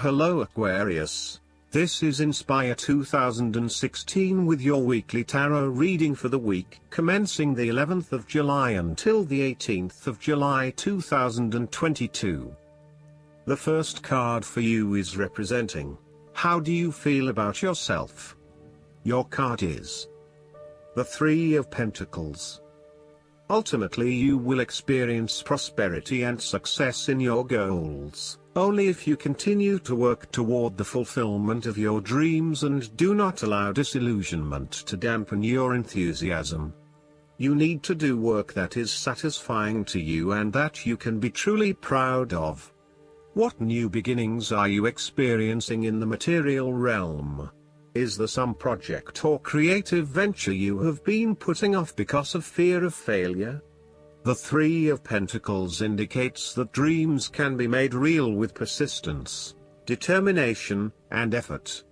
Hello Aquarius, this is Inspire 2016 with your weekly tarot reading for the week commencing the 11th of July until the 18th of July 2022. The first card for you is representing, how do you feel about yourself? Your card is the Three of Pentacles. Ultimately you will experience prosperity and success in your goals, only if you continue to work toward the fulfillment of your dreams and do not allow disillusionment to dampen your enthusiasm. You need to do work that is satisfying to you and that you can be truly proud of. What new beginnings are you experiencing in the material realm? Is there some project or creative venture you have been putting off because of fear of failure? The Three of Pentacles indicates that dreams can be made real with persistence, determination, and effort.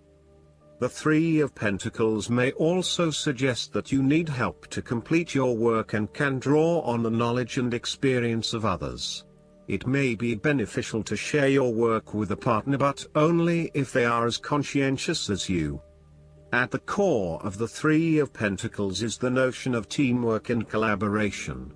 The Three of Pentacles may also suggest that you need help to complete your work and can draw on the knowledge and experience of others. It may be beneficial to share your work with a partner, but only if they are as conscientious as you. At the core of the Three of Pentacles is the notion of teamwork and collaboration.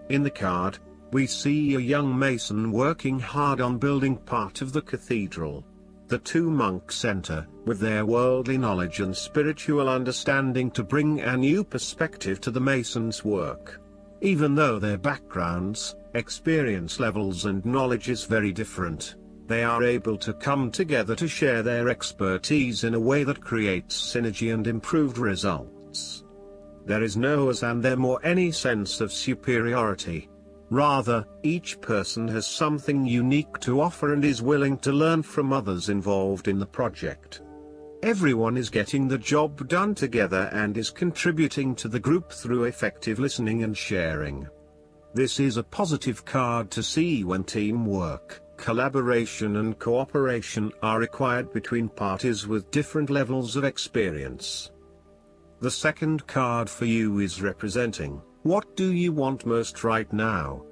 In the card, we see a young mason working hard on building part of the cathedral. The two monks enter, with their worldly knowledge and spiritual understanding to bring a new perspective to the mason's work. Even though their backgrounds, experience levels and knowledge is very different, they are able to come together to share their expertise in a way that creates synergy and improved results. There is no us and them or any sense of superiority. Rather, each person has something unique to offer and is willing to learn from others involved in the project. Everyone is getting the job done together and is contributing to the group through effective listening and sharing. This is a positive card to see when teamwork, collaboration and cooperation are required between parties with different levels of experience. The second card for you is representing, what do you want most right now?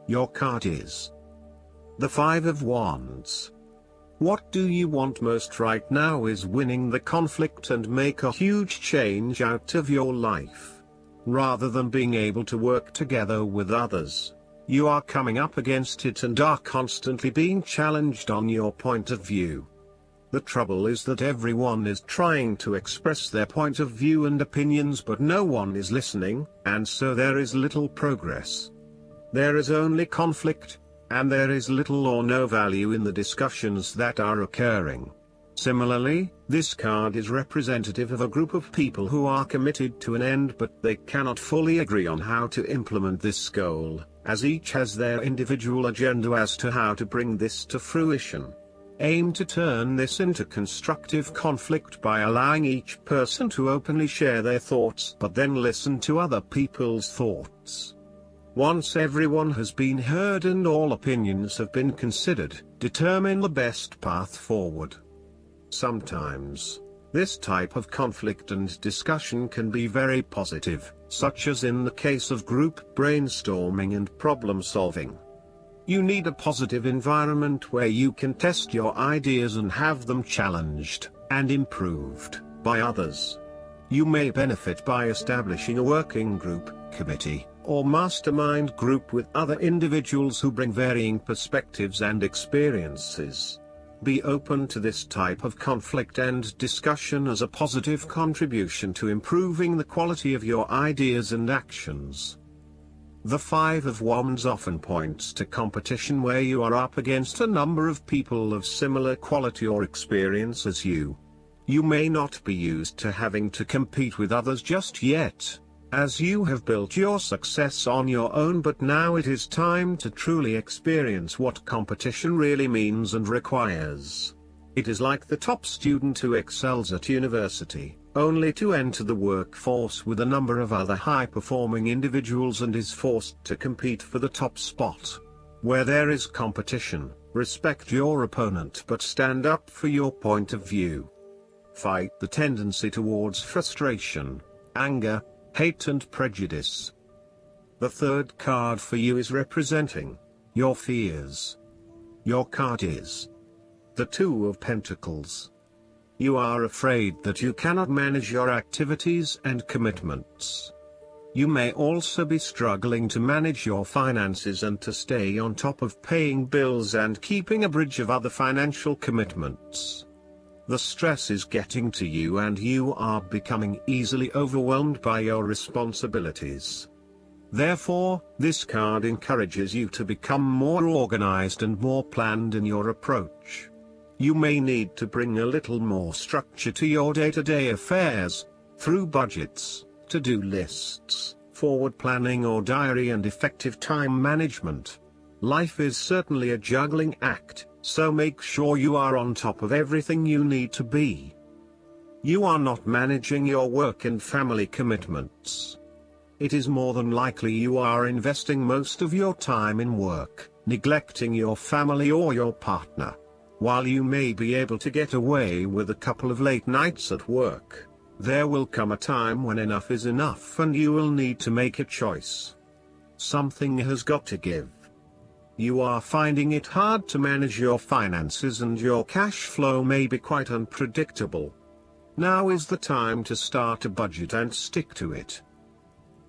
Your card is the Five of Wands. What do you want most right now is winning the conflict and make a huge change out of your life. Rather than being able to work together with others, you are coming up against it and are constantly being challenged on your point of view. The trouble is that everyone is trying to express their point of view and opinions, but no one is listening, and so there is little progress. There is only conflict, and there is little or no value in the discussions that are occurring. Similarly, this card is representative of a group of people who are committed to an end, but they cannot fully agree on how to implement this goal, as each has their individual agenda as to how to bring this to fruition. Aim to turn this into constructive conflict by allowing each person to openly share their thoughts, but then listen to other people's thoughts. Once everyone has been heard and all opinions have been considered, determine the best path forward. Sometimes, this type of conflict and discussion can be very positive, such as in the case of group brainstorming and problem solving. You need a positive environment where you can test your ideas and have them challenged and improved by others. You may benefit by establishing a working group, committee, or mastermind group with other individuals who bring varying perspectives and experiences. Be open to this type of conflict and discussion as a positive contribution to improving the quality of your ideas and actions. The Five of Wands often points to competition where you are up against a number of people of similar quality or experience as you. You may not be used to having to compete with others just yet, as you have built your success on your own, but now it is time to truly experience what competition really means and requires. It is like the top student who excels at university, only to enter the workforce with a number of other high-performing individuals and is forced to compete for the top spot. Where there is competition, respect your opponent but stand up for your point of view. Fight the tendency towards frustration, anger, hate and prejudice. The third card for you is representing your fears. Your card is The Two of Pentacles. You are afraid that you cannot manage your activities and commitments. You may also be struggling to manage your finances and to stay on top of paying bills and keeping a bridge of other financial commitments. The stress is getting to you and you are becoming easily overwhelmed by your responsibilities. Therefore, this card encourages you to become more organized and more planned in your approach. You may need to bring a little more structure to your day-to-day affairs, through budgets, to-do lists, forward planning or diary and effective time management. Life is certainly a juggling act, so make sure you are on top of everything you need to be. You are not managing your work and family commitments. It is more than likely you are investing most of your time in work, neglecting your family or your partner. While you may be able to get away with a couple of late nights at work, there will come a time when enough is enough and you will need to make a choice. Something has got to give. You are finding it hard to manage your finances and your cash flow may be quite unpredictable. Now is the time to start a budget and stick to it.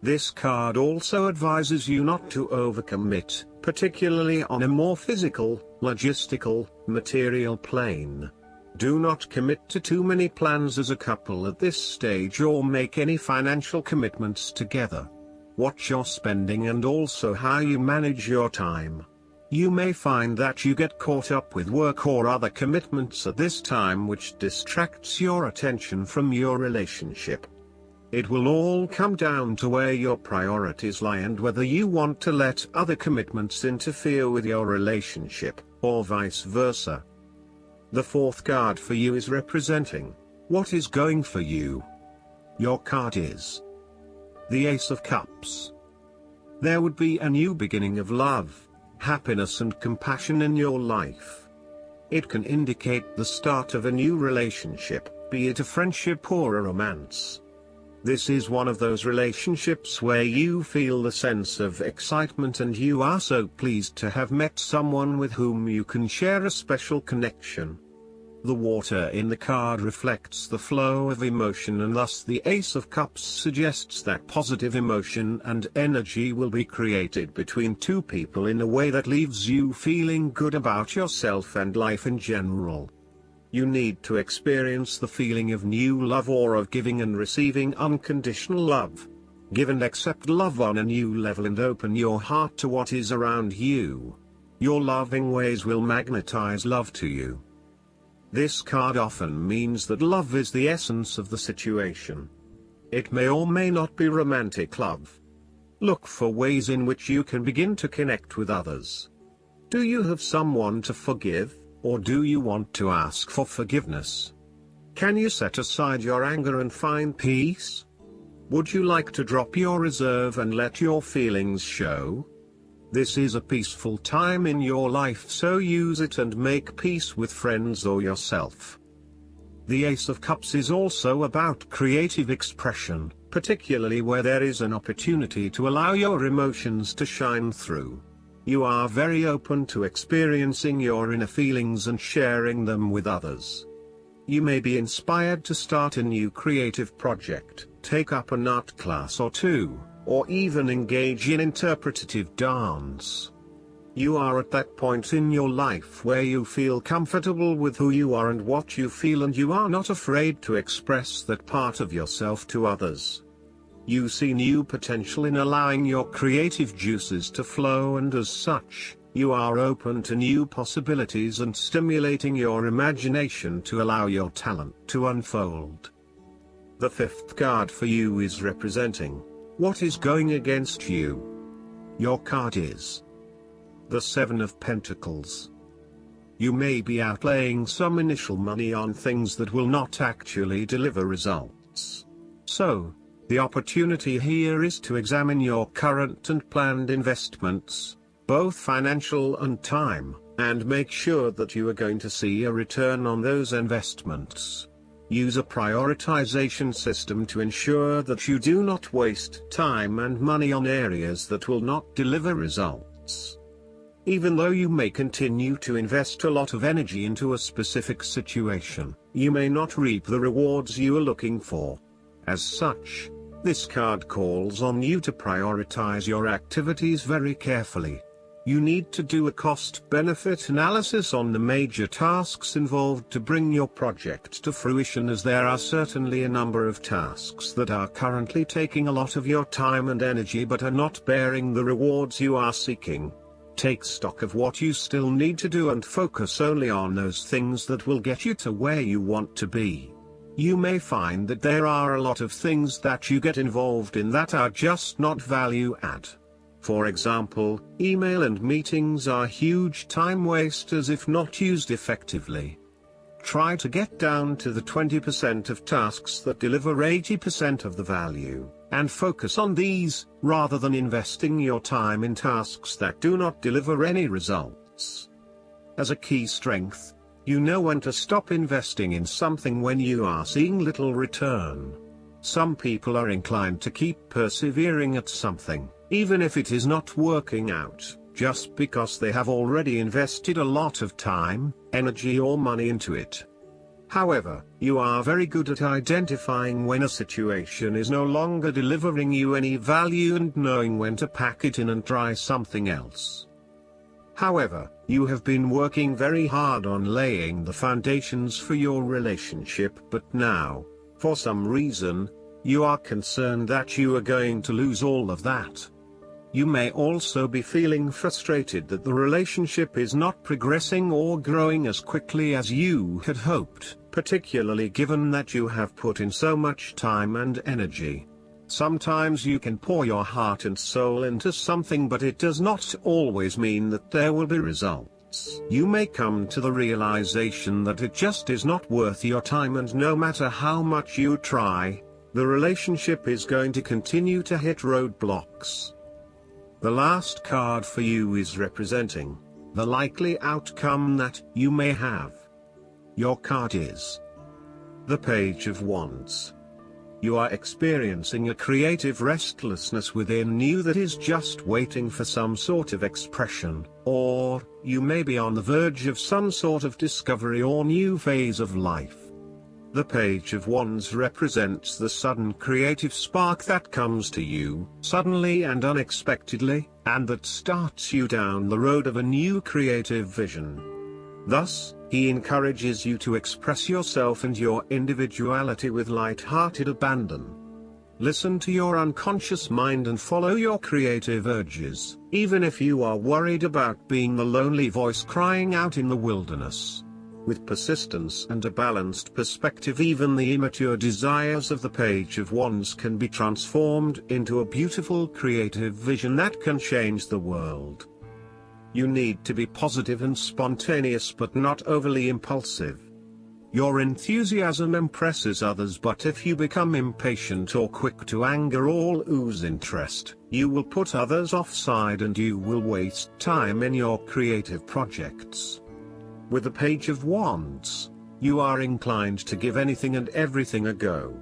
This card also advises you not to overcommit, particularly on a more physical, logistical, material plane. Do not commit to too many plans as a couple at this stage or make any financial commitments together. Watch your spending and also how you manage your time. You may find that you get caught up with work or other commitments at this time which distracts your attention from your relationship. It will all come down to where your priorities lie and whether you want to let other commitments interfere with your relationship, or vice versa. The fourth card for you is representing what is going for you. Your card is the Ace of Cups. There would be a new beginning of love, happiness and compassion in your life. It can indicate the start of a new relationship, be it a friendship or a romance. This is one of those relationships where you feel the sense of excitement and you are so pleased to have met someone with whom you can share a special connection. The water in the card reflects the flow of emotion and thus the Ace of Cups suggests that positive emotion and energy will be created between two people in a way that leaves you feeling good about yourself and life in general. You need to experience the feeling of new love or of giving and receiving unconditional love. Give and accept love on a new level and open your heart to what is around you. Your loving ways will magnetize love to you. This card often means that love is the essence of the situation. It may or may not be romantic love. Look for ways in which you can begin to connect with others. Do you have someone to forgive? Or do you want to ask for forgiveness? Can you set aside your anger and find peace? Would you like to drop your reserve and let your feelings show? This is a peaceful time in your life, so use it and make peace with friends or yourself. The Ace of Cups is also about creative expression, particularly where there is an opportunity to allow your emotions to shine through. You are very open to experiencing your inner feelings and sharing them with others. You may be inspired to start a new creative project, take up an art class or two, or even engage in interpretative dance. You are at that point in your life where you feel comfortable with who you are and what you feel, and you are not afraid to express that part of yourself to others. You see new potential in allowing your creative juices to flow, and as such, you are open to new possibilities and stimulating your imagination to allow your talent to unfold. The fifth card for you is representing what is going against you. Your card is the Seven of Pentacles. You may be outlaying some initial money on things that will not actually deliver results. So, the opportunity here is to examine your current and planned investments, both financial and time, and make sure that you are going to see a return on those investments. Use a prioritization system to ensure that you do not waste time and money on areas that will not deliver results. Even though you may continue to invest a lot of energy into a specific situation, you may not reap the rewards you are looking for. As such, this card calls on you to prioritize your activities very carefully. You need to do a cost-benefit analysis on the major tasks involved to bring your project to fruition, as there are certainly a number of tasks that are currently taking a lot of your time and energy but are not bearing the rewards you are seeking. Take stock of what you still need to do and focus only on those things that will get you to where you want to be. You may find that there are a lot of things that you get involved in that are just not value add. For example, email and meetings are huge time wasters if not used effectively. Try to get down to the 20% of tasks that deliver 80% of the value, and focus on these, rather than investing your time in tasks that do not deliver any results. As a key strength, you know when to stop investing in something when you are seeing little return. Some people are inclined to keep persevering at something, even if it is not working out, just because they have already invested a lot of time, energy or money into it. However, you are very good at identifying when a situation is no longer delivering you any value and knowing when to pack it in and try something else. However, you have been working very hard on laying the foundations for your relationship, but now, for some reason, you are concerned that you are going to lose all of that. You may also be feeling frustrated that the relationship is not progressing or growing as quickly as you had hoped, particularly given that you have put in so much time and energy. Sometimes you can pour your heart and soul into something, but it does not always mean that there will be results. You may come to the realization that it just is not worth your time, and no matter how much you try, the relationship is going to continue to hit roadblocks. The last card for you is representing the likely outcome that you may have. Your card is the Page of Wands. You are experiencing a creative restlessness within you that is just waiting for some sort of expression, or you may be on the verge of some sort of discovery or new phase of life. The Page of Wands represents the sudden creative spark that comes to you, suddenly and unexpectedly, and that starts you down the road of a new creative vision. Thus, he encourages you to express yourself and your individuality with light-hearted abandon. Listen to your unconscious mind and follow your creative urges, even if you are worried about being the lonely voice crying out in the wilderness. With persistence and a balanced perspective, even the immature desires of the Page of Wands can be transformed into a beautiful creative vision that can change the world. You need to be positive and spontaneous, but not overly impulsive. Your enthusiasm impresses others, but if you become impatient or quick to anger or lose interest, you will put others offside and you will waste time in your creative projects. With the Page of Wands, you are inclined to give anything and everything a go.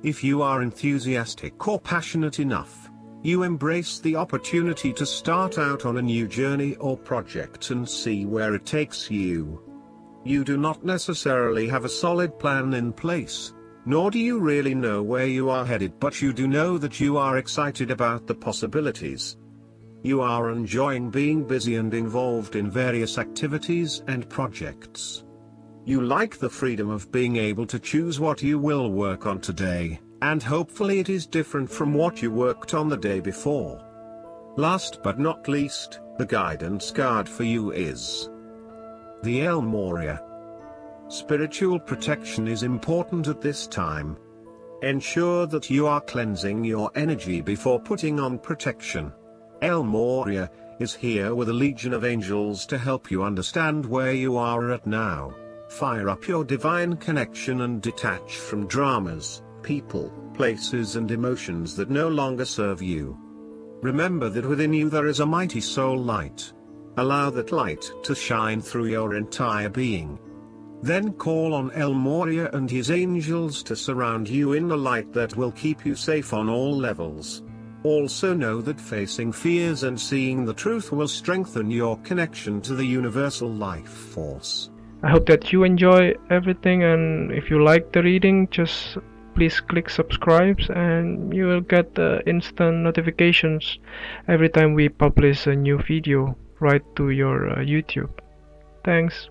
If you are enthusiastic or passionate enough, you embrace the opportunity to start out on a new journey or project and see where it takes you. You do not necessarily have a solid plan in place, nor do you really know where you are headed, but you do know that you are excited about the possibilities. You are enjoying being busy and involved in various activities and projects. You like the freedom of being able to choose what you will work on today, and hopefully it is different from what you worked on the day before. Last but not least, the guidance card for you is the El Moria. Spiritual protection is important at this time. Ensure that you are cleansing your energy before putting on protection. El Moria is here with a legion of angels to help you understand where you are at now. Fire up your divine connection and detach from dramas, people, places and emotions that no longer serve you. Remember that within you there is a mighty soul light. Allow that light to shine through your entire being. Then call on El Moria and his angels to surround you in the light that will keep you safe on all levels. Also know that facing fears and seeing the truth will strengthen your connection to the universal life force. I hope that you enjoy everything, and if you like the reading, just please click subscribe and you will get instant notifications every time we publish a new video right to your YouTube. Thanks.